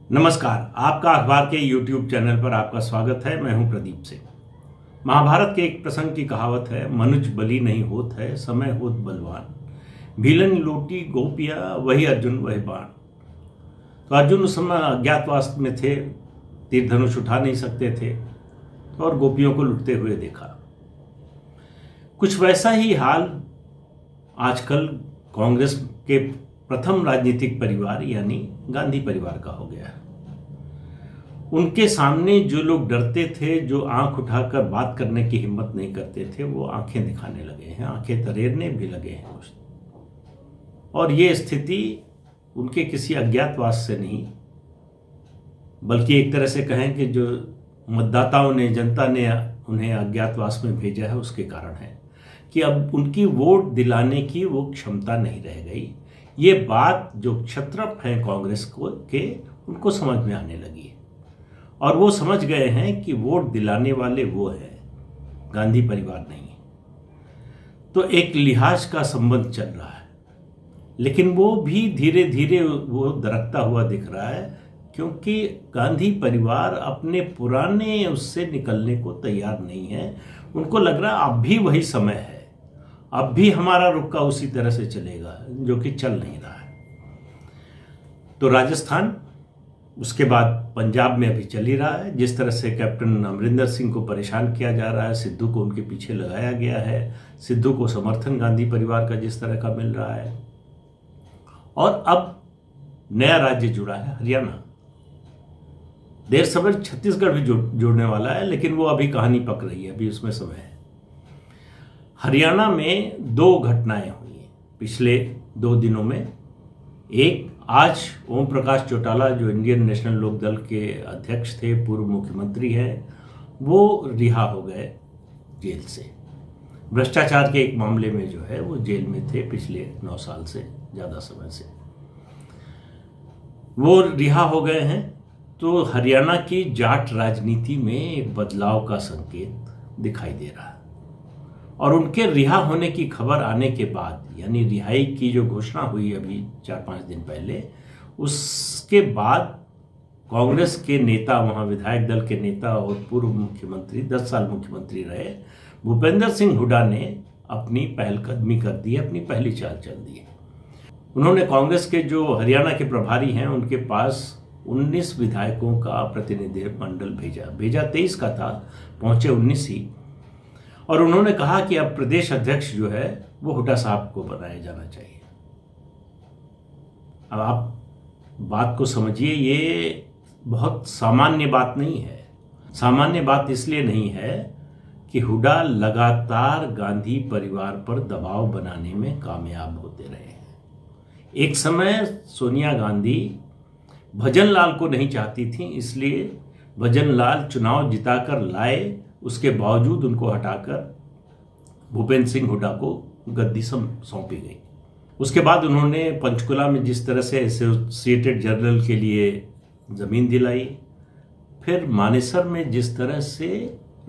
नमस्कार, आपका अखबार के YouTube चैनल पर आपका स्वागत है। मैं हूं प्रदीप सिंह। महाभारत के एक प्रसंग की कहावत है, मनुज बली नहीं होत है, समय होत बलवान। भीलन लोटी गोपिया, वही अर्जुन वही बाण। तो अर्जुन उस समय अज्ञातवास में थे, तीर धनुष उठा नहीं सकते थे और गोपियों को लुटते हुए देखा। कुछ वैसा ही हाल आजकल कांग्रेस के प्रथम राजनीतिक परिवार यानी गांधी परिवार का हो गया है। उनके सामने जो लोग डरते थे, जो आंख उठाकर बात करने की हिम्मत नहीं करते थे, वो आंखें दिखाने लगे हैं, आंखें तरेरने भी लगे हैं कुछ। और ये स्थिति उनके किसी अज्ञातवास से नहीं, बल्कि एक तरह से कहें कि जो मतदाताओं ने, जनता ने उन्हें अज्ञातवास में भेजा है, उसके कारण है कि अब उनकी वोट दिलाने की वो क्षमता नहीं रह गई। ये बात जो क्षत्रप हैं कांग्रेस को के, उनको समझ में आने लगी है और वो समझ गए हैं कि वोट दिलाने वाले वो हैं, गांधी परिवार नहीं है। तो एक लिहाज का संबंध चल रहा है, लेकिन वो भी धीरे धीरे वो दरकता हुआ दिख रहा है, क्योंकि गांधी परिवार अपने पुराने उससे निकलने को तैयार नहीं है। उनको लग रहा है अब भी वही समय है, अब भी हमारा रुका उसी तरह से चलेगा, जो कि चल नहीं रहा है। तो राजस्थान, उसके बाद पंजाब में अभी चल ही रहा है। जिस तरह से कैप्टन अमरिंदर सिंह को परेशान किया जा रहा है, सिद्धू को उनके पीछे लगाया गया है, सिद्धू को समर्थन गांधी परिवार का जिस तरह का मिल रहा है। और अब नया राज्य जुड़ा है, हरियाणा। देर सवेर छत्तीसगढ़ भी जुड़ने वाला है, लेकिन वो अभी कहानी पक रही है, अभी उसमें समय है। हरियाणा में दो घटनाएं हुई हैं पिछले 2 दिनों में। एक, आज ओम प्रकाश चौटाला जो इंडियन नेशनल लोकदल के अध्यक्ष थे, पूर्व मुख्यमंत्री हैं, वो रिहा हो गए जेल से। भ्रष्टाचार के एक मामले में जो है वो जेल में थे पिछले 9 साल से ज़्यादा समय से, वो रिहा हो गए हैं। तो हरियाणा की जाट राजनीति में एक बदलाव का संकेत दिखाई दे रहा है। और उनके रिहा होने की खबर आने के बाद, यानी रिहाई की जो घोषणा हुई अभी 4-5 दिन पहले, उसके बाद कांग्रेस के नेता, वहाँ विधायक दल के नेता और पूर्व मुख्यमंत्री, 10 साल मुख्यमंत्री रहे भूपेंद्र सिंह हुड्डा ने अपनी पहलकदमी कर दी, अपनी पहली चाल चल दी। उन्होंने कांग्रेस के जो हरियाणा के प्रभारी हैं, उनके पास 19 विधायकों का प्रतिनिधिमंडल भेजा 23 का था, पहुंचे 19 ही। और उन्होंने कहा कि अब प्रदेश अध्यक्ष जो है वो हुड्डा साहब को बनाया जाना चाहिए। अब आप बात को समझिए, ये बहुत सामान्य बात नहीं है। सामान्य बात इसलिए नहीं है कि हुड्डा लगातार गांधी परिवार पर दबाव बनाने में कामयाब होते रहे हैं। एक समय सोनिया गांधी भजन लाल को नहीं चाहती थी, इसलिए भजन लाल चुनाव जिताकर लाए, उसके बावजूद उनको हटाकर भूपेंद्र सिंह हुड्डा को गद्दी सौंपी गई। उसके बाद उन्होंने पंचकुला में जिस तरह से एसोसिएटेड जर्नल के लिए ज़मीन दिलाई, फिर मानेसर में जिस तरह से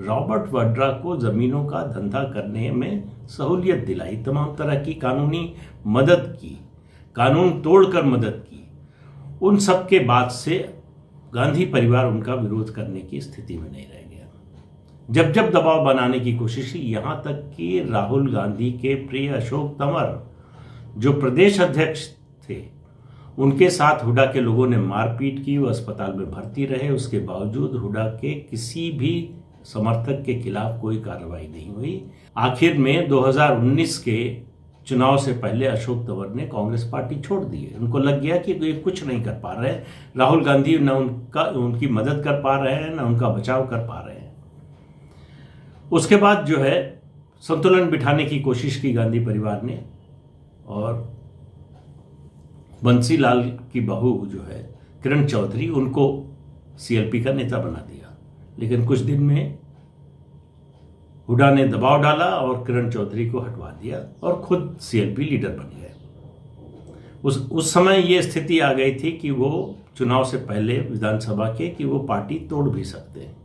रॉबर्ट वाड्रा को ज़मीनों का धंधा करने में सहूलियत दिलाई, तमाम तरह की कानूनी मदद की, कानून तोड़कर मदद की, उन सब के बाद से गांधी परिवार उनका विरोध करने की स्थिति में नहीं रह गया। जब जब दबाव बनाने की कोशिश की, यहाँ तक कि राहुल गांधी के प्रिय अशोक तंवर जो प्रदेश अध्यक्ष थे, उनके साथ हुड्डा के लोगों ने मारपीट की, वो अस्पताल में भर्ती रहे। उसके बावजूद हुड्डा के किसी भी समर्थक के खिलाफ कोई कार्रवाई नहीं हुई। आखिर में 2019 के चुनाव से पहले अशोक तंवर ने कांग्रेस पार्टी छोड़ दी है। उनको लग गया कि ये कुछ नहीं कर पा रहे, राहुल गांधी न उनकी मदद कर पा रहे हैं, न उनका बचाव कर पा रहे हैं। उसके बाद जो है संतुलन बिठाने की कोशिश की गांधी परिवार ने, और बंसीलाल की बहू जो है किरण चौधरी, उनको सीएलपी का नेता बना दिया। लेकिन कुछ दिन में हुड्डा ने दबाव डाला और किरण चौधरी को हटवा दिया और खुद सीएलपी लीडर बन गए। उस समय ये स्थिति आ गई थी कि वो चुनाव से पहले विधानसभा के कि वो पार्टी तोड़ भी सकते हैं।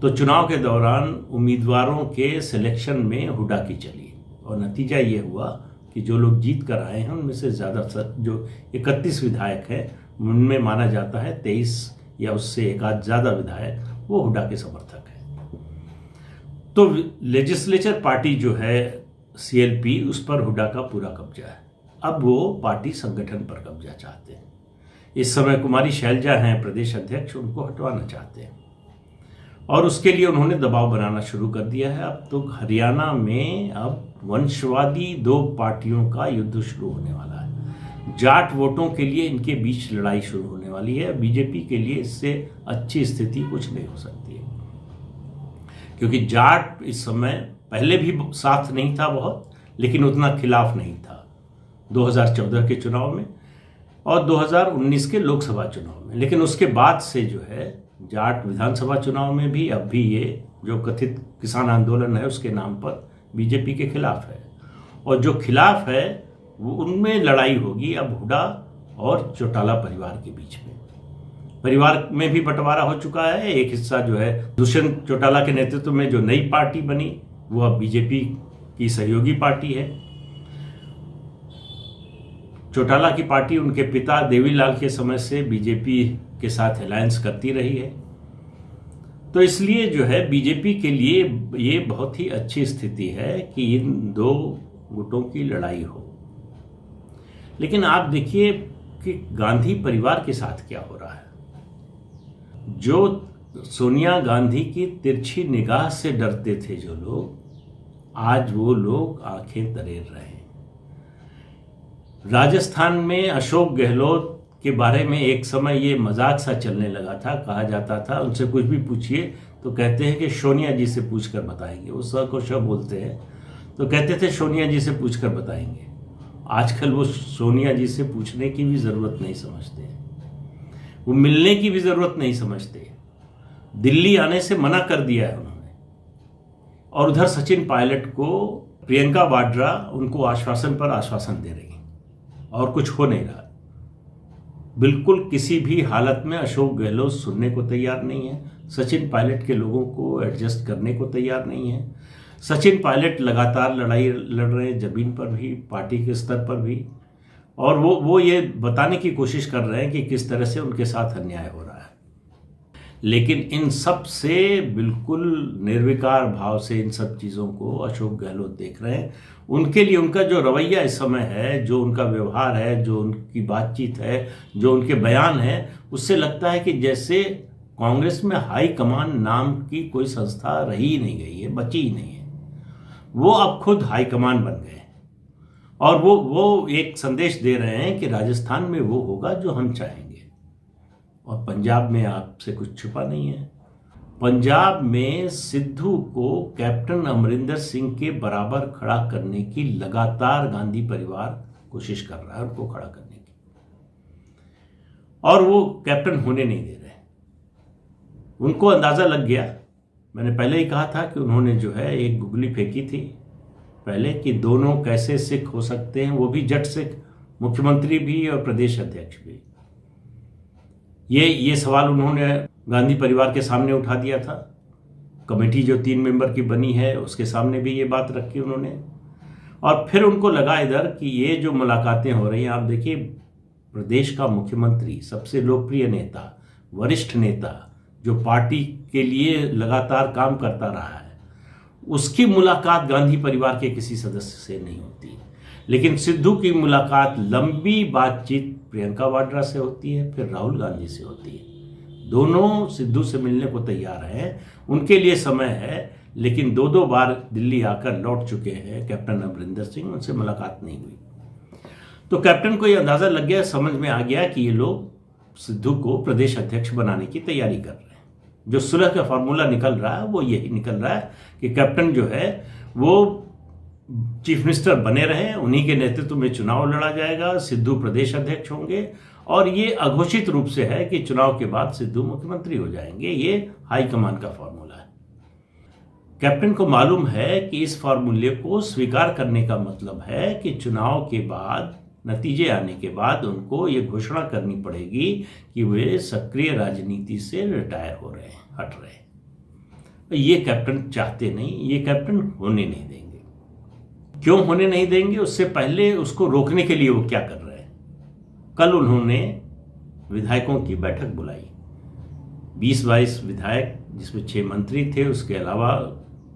तो चुनाव के दौरान उम्मीदवारों के सिलेक्शन में हुड्डा की चली और नतीजा ये हुआ कि जो लोग जीत कर आए हैं उनमें से ज़्यादातर जो 31 विधायक हैं उनमें माना जाता है 23 या उससे एक आध ज़्यादा विधायक वो हुड्डा के समर्थक हैं। तो लेजिस्लेचर पार्टी जो है CLP, उस पर हुड्डा का पूरा कब्जा है। अब वो पार्टी संगठन पर कब्जा चाहते हैं। इस समय कुमारी शैलजा हैं प्रदेश अध्यक्ष, उनको हटवाना चाहते हैं और उसके लिए उन्होंने दबाव बनाना शुरू कर दिया है। अब तो हरियाणा में अब वंशवादी 2 पार्टियों का युद्ध शुरू होने वाला है। जाट वोटों के लिए इनके बीच लड़ाई शुरू होने वाली है। बीजेपी के लिए इससे अच्छी स्थिति कुछ नहीं हो सकती है, क्योंकि जाट इस समय पहले भी साथ नहीं था बहुत, लेकिन उतना खिलाफ नहीं था 2014 के चुनाव में और 2019 के लोकसभा चुनाव में। लेकिन उसके बाद से जो है जाट विधानसभा चुनाव में भी अब भी ये जो कथित किसान आंदोलन है उसके नाम पर बीजेपी के खिलाफ है, और जो खिलाफ है वो उनमें लड़ाई होगी अब हुड्डा और चौटाला परिवार के बीच में। परिवार में भी बंटवारा हो चुका है। एक हिस्सा जो है दुष्यंत चौटाला के नेतृत्व में जो नई पार्टी बनी वो अब बीजेपी की सहयोगी पार्टी है। चौटाला की पार्टी उनके पिता देवीलाल के समय से बीजेपी के साथ अलायंस करती रही है। तो इसलिए जो है बीजेपी के लिए ये बहुत ही अच्छी स्थिति है कि इन 2 गुटों की लड़ाई हो। लेकिन आप देखिए कि गांधी परिवार के साथ क्या हो रहा है। जो सोनिया गांधी की तिरछी निगाह से डरते थे जो लोग, आज वो लोग आंखें तरेर रहे हैं। राजस्थान में अशोक गहलोत के बारे में एक समय ये मजाक सा चलने लगा था। कहा जाता था उनसे कुछ भी पूछिए तो कहते हैं कि सोनिया जी से पूछकर बताएंगे। वो स को श बोलते हैं तो कहते थे सोनिया जी से पूछकर बताएंगे। आजकल वो सोनिया जी से पूछने की भी ज़रूरत नहीं समझते, वो मिलने की भी ज़रूरत नहीं समझते। दिल्ली आने से मना कर दिया है उन्होंने। और उधर सचिन पायलट को प्रियंका वाड्रा उनको आश्वासन पर आश्वासन दे रही है और कुछ हो नहीं रहा। बिल्कुल किसी भी हालत में अशोक गहलोत सुनने को तैयार नहीं है। सचिन पायलट के लोगों को एडजस्ट करने को तैयार नहीं है। सचिन पायलट लगातार लड़ाई लड़ रहे हैं जमीन पर भी, पार्टी के स्तर पर भी, और वो ये बताने की कोशिश कर रहे हैं कि किस तरह से उनके साथ अन्याय हो रहा है। लेकिन इन सब से बिल्कुल निर्विकार भाव से इन सब चीज़ों को अशोक गहलोत देख रहे हैं। उनके लिए उनका जो रवैया इस समय है, जो उनका व्यवहार है, जो उनकी बातचीत है, जो उनके बयान है, उससे लगता है कि जैसे कांग्रेस में हाई कमान नाम की कोई संस्था रही ही नहीं गई है, बची ही नहीं है। वो अब खुद हाई कमान बन गए और वो एक संदेश दे रहे हैं कि राजस्थान में वो होगा जो हम चाहेंगे। और पंजाब में आपसे कुछ छुपा नहीं है। पंजाब में सिद्धू को कैप्टन अमरिंदर सिंह के बराबर खड़ा करने की लगातार गांधी परिवार कोशिश कर रहा है, उनको खड़ा करने की, और वो कैप्टन होने नहीं दे रहे। उनको अंदाजा लग गया। मैंने पहले ही कहा था कि उन्होंने जो है एक गुगली फेंकी थी पहले कि दोनों कैसे सिख हो सकते हैं, वो भी जट सिख, मुख्यमंत्री भी और प्रदेश अध्यक्ष भी। ये सवाल उन्होंने गांधी परिवार के सामने उठा दिया था। कमेटी जो 3 मेंबर की बनी है उसके सामने भी ये बात रखी उन्होंने। और फिर उनको लगा इधर कि ये जो मुलाकातें हो रही हैं, आप देखिए प्रदेश का मुख्यमंत्री, सबसे लोकप्रिय नेता, वरिष्ठ नेता, जो पार्टी के लिए लगातार काम करता रहा है, उसकी मुलाकात गांधी परिवार के किसी सदस्य से नहीं होती। लेकिन सिद्धू की मुलाकात, लंबी बातचीत प्रियंका वाड्रा से होती है, फिर राहुल गांधी से होती है। दोनों सिद्धू से मिलने को तैयार हैं, उनके लिए समय है। लेकिन 2 बार दिल्ली आकर लौट चुके हैं कैप्टन अमरिंदर सिंह, उनसे मुलाकात नहीं हुई। तो कैप्टन को यह अंदाजा लग गया, समझ में आ गया कि ये लोग सिद्धू को प्रदेश अध्यक्ष बनाने की तैयारी कर रहे हैं। जो सुलह का फार्मूला निकल रहा है वो यही निकल रहा है कि कैप्टन जो है वो चीफ मिनिस्टर बने रहे, उन्हीं के नेतृत्व में चुनाव लड़ा जाएगा, सिद्धू प्रदेश अध्यक्ष होंगे, और ये अघोषित रूप से है कि चुनाव के बाद सिद्धू मुख्यमंत्री हो जाएंगे। ये हाईकमान का फॉर्मूला है। कैप्टन को मालूम है कि इस फॉर्मूले को स्वीकार करने का मतलब है कि चुनाव के बाद, नतीजे आने के बाद उनको ये घोषणा करनी पड़ेगी कि वे सक्रिय राजनीति से रिटायर हो रहे हैं, हट रहे हैं। ये कैप्टन चाहते नहीं, ये कैप्टन होने नहीं देंगे। क्यों होने नहीं देंगे? उससे पहले उसको रोकने के लिए वो क्या कर रहे हैं। कल उन्होंने विधायकों की बैठक बुलाई। 20-22 विधायक, जिसमें 6 मंत्री थे, उसके अलावा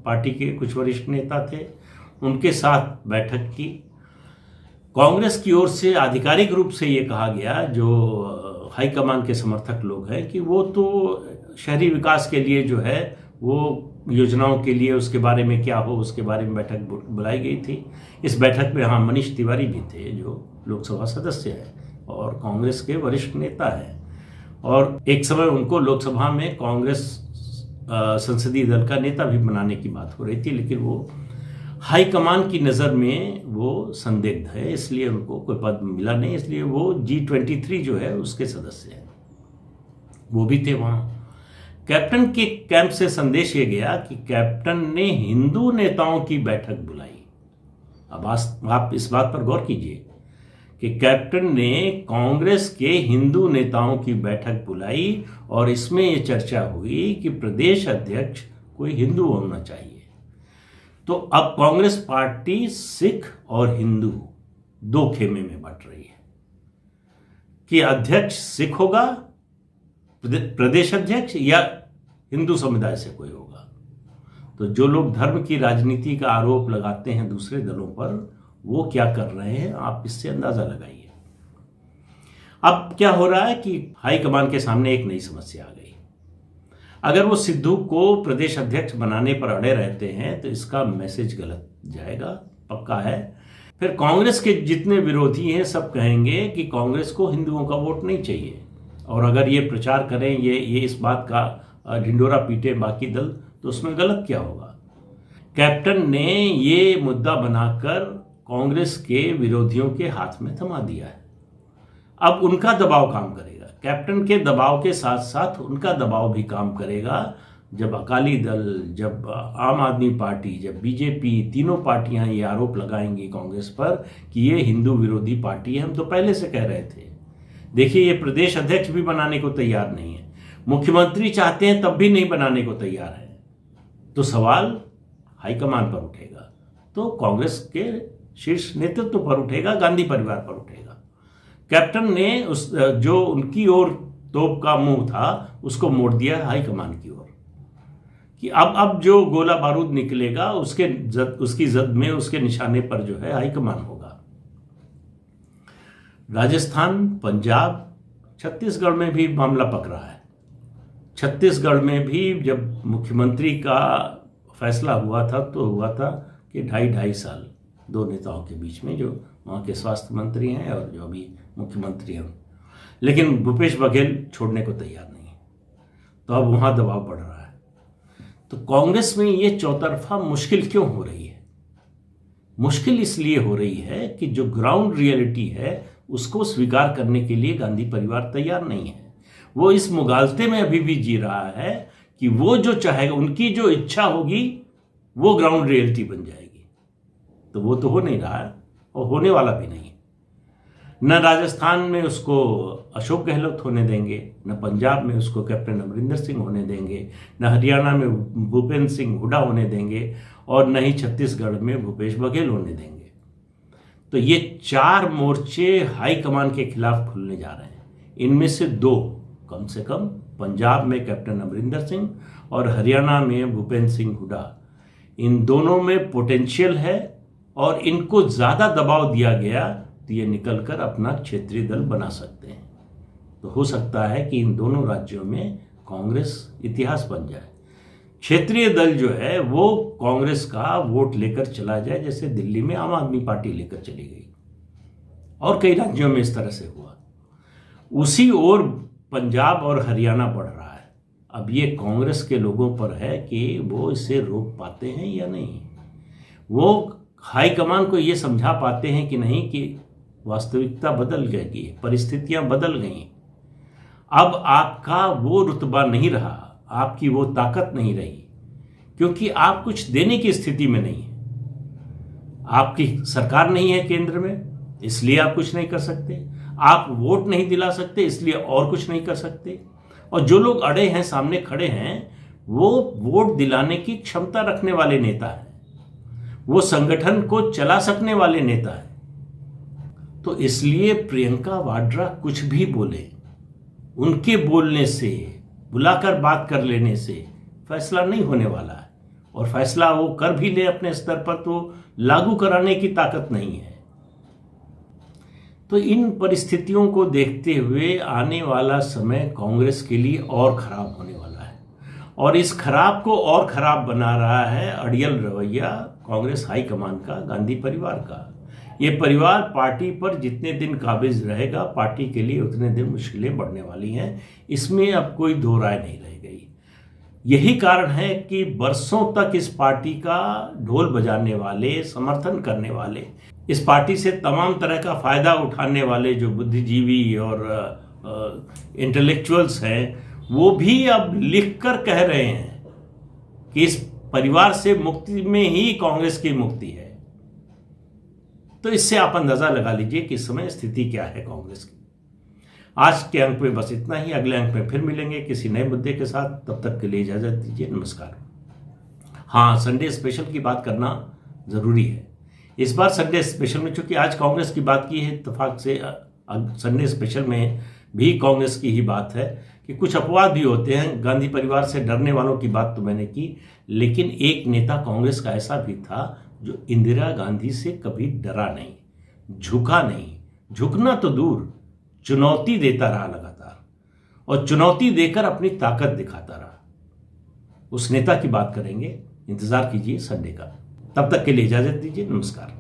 पार्टी के कुछ वरिष्ठ नेता थे, उनके साथ बैठक की। कांग्रेस की ओर से आधिकारिक रूप से ये कहा गया, जो हाईकमान के समर्थक लोग हैं, कि वो तो शहरी विकास के लिए जो है वो योजनाओं के लिए उसके बारे में क्या हो उसके बारे में बैठक बुलाई गई थी। इस बैठक में हाँ मनीष तिवारी भी थे, जो लोकसभा सदस्य हैं और कांग्रेस के वरिष्ठ नेता हैं, और एक समय उनको लोकसभा में कांग्रेस संसदीय दल का नेता भी बनाने की बात हो रही थी, लेकिन वो हाईकमान की नज़र में वो संदिग्ध है, इसलिए उनको कोई पद मिला नहीं, इसलिए वो G23 जो है उसके सदस्य हैं, वो भी थे वहाँ। कैप्टन के कैंप से संदेश ये गया कि कैप्टन ने हिंदू नेताओं की बैठक बुलाई। अब आप इस बात पर गौर कीजिए कि कैप्टन ने कांग्रेस के हिंदू नेताओं की बैठक बुलाई और इसमें ये चर्चा हुई कि प्रदेश अध्यक्ष कोई हिंदू होना चाहिए। तो अब कांग्रेस पार्टी सिख और हिंदू दो खेमे में बंट रही है कि अध्यक्ष सिख होगा, प्रदेश अध्यक्ष, या हिंदू समुदाय से कोई होगा। तो जो लोग धर्म की राजनीति का आरोप लगाते हैं दूसरे दलों पर, वो क्या कर रहे हैं आप इससे अंदाजा लगाइए। अब क्या हो रहा है कि हाईकमान के सामने एक नई समस्या आ गई। अगर वो सिद्धू को प्रदेश अध्यक्ष बनाने पर अड़े रहते हैं तो इसका मैसेज गलत जाएगा, पक्का है। फिर कांग्रेस के जितने विरोधी हैं सब कहेंगे कि कांग्रेस को हिंदुओं का वोट नहीं चाहिए, और अगर ये प्रचार करें, ये इस बात का ढिंडोरा पीटे बाकी दल, तो उसमें गलत क्या होगा। कैप्टन ने ये मुद्दा बनाकर कांग्रेस के विरोधियों के हाथ में थमा दिया है। अब उनका दबाव काम करेगा, कैप्टन के दबाव के साथ साथ उनका दबाव भी काम करेगा। जब अकाली दल, जब आम आदमी पार्टी, जब बीजेपी, तीनों पार्टियां ये आरोप लगाएंगी कांग्रेस पर कि ये हिंदू विरोधी पार्टी है। हम तो पहले से कह रहे थे, देखिए ये प्रदेश अध्यक्ष भी बनाने को तैयार नहीं है, मुख्यमंत्री चाहते हैं तब भी नहीं बनाने को तैयार है। तो सवाल हाईकमान पर उठेगा, तो कांग्रेस के शीर्ष नेतृत्व पर उठेगा, गांधी परिवार पर उठेगा। कैप्टन ने उस जो उनकी ओर तोप का मुंह था उसको मोड़ दिया हाईकमान की ओर, कि अब जो गोला बारूद निकलेगा उसकी जद में, उसके निशाने पर जो है हाईकमान होगा। राजस्थान, पंजाब, छत्तीसगढ़ में भी मामला पक रहा है। छत्तीसगढ़ में भी जब मुख्यमंत्री का फैसला हुआ था तो हुआ था कि 2.5 साल दो नेताओं के बीच में, जो वहाँ के स्वास्थ्य मंत्री हैं और जो अभी मुख्यमंत्री हैं, लेकिन भूपेश बघेल छोड़ने को तैयार नहीं है, तो अब वहाँ दबाव बढ़ रहा है। तो कांग्रेस में ये चौतरफा मुश्किल क्यों हो रही है? मुश्किल इसलिए हो रही है कि जो ग्राउंड रियलिटी है उसको स्वीकार करने के लिए गांधी परिवार तैयार नहीं है। वो इस मुगालते में अभी भी जी रहा है कि वो जो चाहेगा, उनकी जो इच्छा होगी वो ग्राउंड रियलिटी बन जाएगी। तो वो तो हो नहीं रहा है और होने वाला भी नहीं। न राजस्थान में उसको अशोक गहलोत होने देंगे, न पंजाब में उसको कैप्टन अमरिंदर सिंह होने देंगे, न हरियाणा में भूपेंद्र सिंह हुड्डा होने देंगे, और न ही छत्तीसगढ़ में भूपेश बघेल होने देंगे। तो ये 4 मोर्चे हाईकमान के खिलाफ खुलने जा रहे हैं। इनमें से 2 कम से कम, पंजाब में कैप्टन अमरिंदर सिंह और हरियाणा में भूपेंद्र सिंह हुड्डा, इन दोनों में पोटेंशियल है, और इनको ज़्यादा दबाव दिया गया तो ये निकलकर अपना क्षेत्रीय दल बना सकते हैं। तो हो सकता है कि इन दोनों राज्यों में कांग्रेस इतिहास बन जाए। क्षेत्रीय दल जो है वो कांग्रेस का वोट लेकर चला जाए, जैसे दिल्ली में आम आदमी पार्टी लेकर चली गई, और कई राज्यों में इस तरह से हुआ। उसी ओर पंजाब और हरियाणा बढ़ रहा है। अब ये कांग्रेस के लोगों पर है कि वो इसे रोक पाते हैं या नहीं, वो हाईकमान को ये समझा पाते हैं कि नहीं कि वास्तविकता बदल गई, परिस्थितियां बदल गई। अब आपका वो रुतबा नहीं रहा, आपकी वो ताकत नहीं रही, क्योंकि आप कुछ देने की स्थिति में नहीं है। आपकी सरकार नहीं है केंद्र में, इसलिए आप कुछ नहीं कर सकते। आप वोट नहीं दिला सकते, इसलिए और कुछ नहीं कर सकते। और जो लोग अड़े हैं, सामने खड़े हैं, वो वोट दिलाने की क्षमता रखने वाले नेता हैं, वो संगठन को चला सकने वाले नेता हैं। तो इसलिए प्रियंका वाड्रा कुछ भी बोले, उनके बोलने से, बुलाकर बात कर लेने से फैसला नहीं होने वाला है। और फैसला वो कर भी ले अपने स्तर पर तो लागू कराने की ताकत नहीं है। तो इन परिस्थितियों को देखते हुए आने वाला समय कांग्रेस के लिए और खराब होने वाला है। और इस खराब को और खराब बना रहा है अड़ियल रवैया कांग्रेस हाईकमान का, गांधी परिवार का। ये परिवार पार्टी पर जितने दिन काबिज रहेगा, पार्टी के लिए उतने दिन मुश्किलें बढ़ने वाली हैं। इसमें अब कोई दो राय नहीं रह गई। यही कारण है कि बरसों तक इस पार्टी का ढोल बजाने वाले, समर्थन करने वाले, इस पार्टी से तमाम तरह का फायदा उठाने वाले जो बुद्धिजीवी और इंटेलेक्चुअल्स हैं, वो भी अब लिखकर कह रहे हैं कि इस परिवार से मुक्ति में ही कांग्रेस की मुक्ति है। तो इससे आप अंदाजा लगा लीजिए कि इस समय स्थिति क्या है कांग्रेस की। आज के अंक में बस इतना ही। अगले अंक में फिर मिलेंगे किसी नए मुद्दे के साथ। तब तक के लिए इजाजत दीजिए। नमस्कार। हाँ, संडे स्पेशल की बात करना जरूरी है। इस बार संडे स्पेशल में चूंकि आज कांग्रेस की बात की है, इत्तेफाक से संडे स्पेशल में भी कांग्रेस की ही बात है कि कुछ अपवाद भी होते हैं। गांधी परिवार से डरने वालों की बात तो मैंने की, लेकिन एक नेता कांग्रेस का ऐसा भी था जो इंदिरा गांधी से कभी डरा नहीं, झुका नहीं। झुकना तो दूर, चुनौती देता रहा लगातार, और चुनौती देकर अपनी ताकत दिखाता रहा। उस नेता की बात करेंगे। इंतजार कीजिए संडे का। तब तक के लिए इजाजत दीजिए। नमस्कार।